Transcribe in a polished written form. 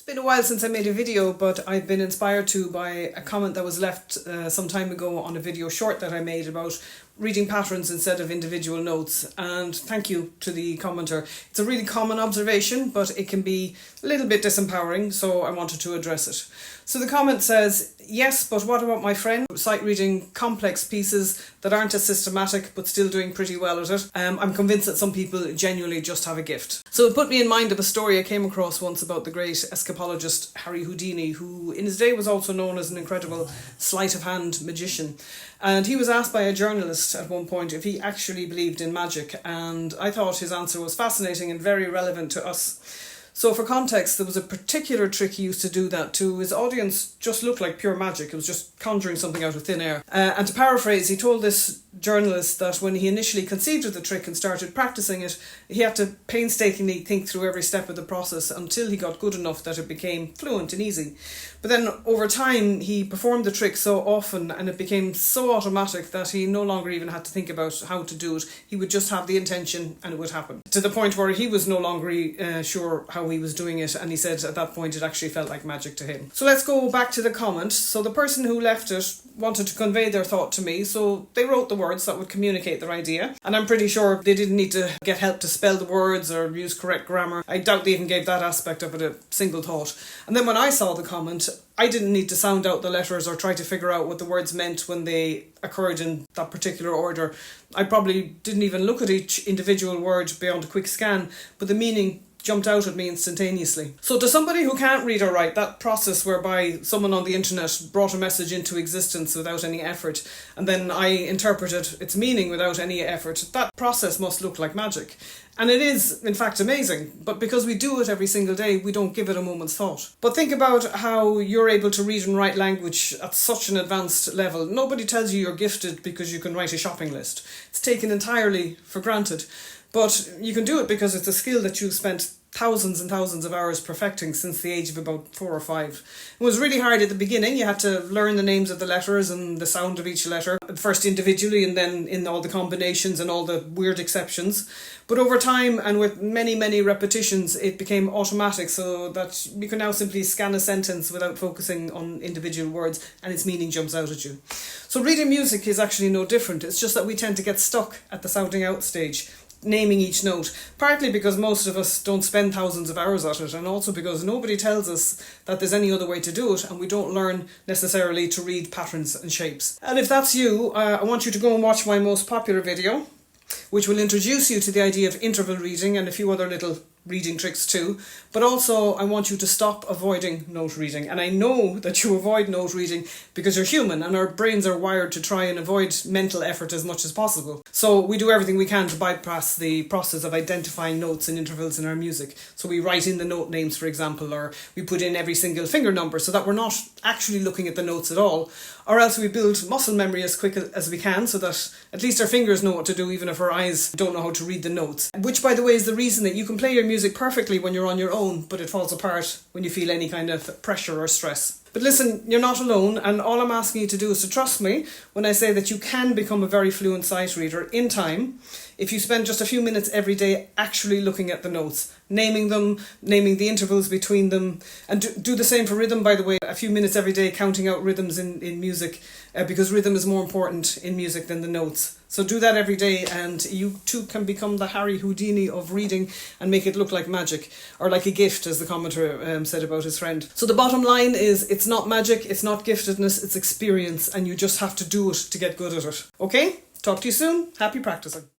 Been a while since I made a video, but I've been inspired by a comment that was left some time ago on a video short that I made about reading patterns instead of individual notes, and thank you to the commenter. It's a really common observation, but it can be a little bit disempowering, so I wanted to address it. So the comment says, yes, but what about my friend sight reading complex pieces that aren't as systematic but still doing pretty well at it? I'm convinced that some people genuinely just have a gift. So it put me in mind of a story I came across once about the great escapologist Harry Houdini, who in his day was also known as an incredible sleight of hand magician. And he was asked by a journalist at one point if he actually believed in magic, and I thought his answer was fascinating and very relevant to us. So for context, there was a particular trick he used to do that to his audience just looked like pure magic. It was just conjuring something out of thin air. And to paraphrase, he told this journalist that when he initially conceived of the trick and started practicing it, he had to painstakingly think through every step of the process until he got good enough that it became fluent and easy. But then over time, he performed the trick so often and it became so automatic that he no longer even had to think about how to do it. He would just have the intention and it would happen. To the point where he was no longer sure how he was doing it, and he said at that point it actually felt like magic to him. So let's go back to the comment. So the person who left it wanted to convey their thought to me, so they wrote the words that would communicate their idea, and I'm pretty sure they didn't need to get help to spell the words or use correct grammar. I doubt they even gave that aspect of it a single thought. And then when I saw the comment, I didn't need to sound out the letters or try to figure out what the words meant when they occurred in that particular order. I probably didn't even look at each individual word beyond a quick scan, but the meaning jumped out at me instantaneously. So to somebody who can't read or write, that process whereby someone on the internet brought a message into existence without any effort, and then I interpreted its meaning without any effort, that process must look like magic. And it is, in fact, amazing. But because we do it every single day, we don't give it a moment's thought. But think about how you're able to read and write language at such an advanced level. Nobody tells you you're gifted because you can write a shopping list. It's taken entirely for granted. But you can do it because it's a skill that you've spent thousands and thousands of hours perfecting since the age of about 4 or 5. It was really hard at the beginning. You had to learn the names of the letters and the sound of each letter, first individually and then in all the combinations and all the weird exceptions. But over time and with many, many repetitions, it became automatic so that you can now simply scan a sentence without focusing on individual words and its meaning jumps out at you. So reading music is actually no different. It's just that we tend to get stuck at the sounding out stage, naming each note, partly because most of us don't spend thousands of hours at it, and also because nobody tells us that there's any other way to do it, and we don't learn necessarily to read patterns and shapes. And if that's you, I want you to go and watch my most popular video, which will introduce you to the idea of interval reading and a few other little reading tricks too. But also I want you to stop avoiding note reading. And I know that you avoid note reading because you're human and our brains are wired to try and avoid mental effort as much as possible. So we do everything we can to bypass the process of identifying notes and intervals in our music. So we write in the note names, for example, or we put in every single finger number so that we're not actually looking at the notes at all. Or else we build muscle memory as quick as we can so that at least our fingers know what to do even if our eyes don't know how to read the notes. Which, by the way, is the reason that you can play your music perfectly when you're on your own, but it falls apart when you feel any kind of pressure or stress. But listen, you're not alone, and all I'm asking you to do is to trust me when I say that you can become a very fluent sight reader in time if you spend just a few minutes every day actually looking at the notes, naming them, naming the intervals between them, and do the same for rhythm, by the way, a few minutes every day counting out rhythms in music, because rhythm is more important in music than the notes. So do that every day and you too can become the Harry Houdini of reading and make it look like magic, or like a gift, as the commenter said about his friend. So the bottom line is, it's not magic, it's not giftedness, it's experience, and you just have to do it to get good at it. Okay? Talk to you soon. Happy practicing.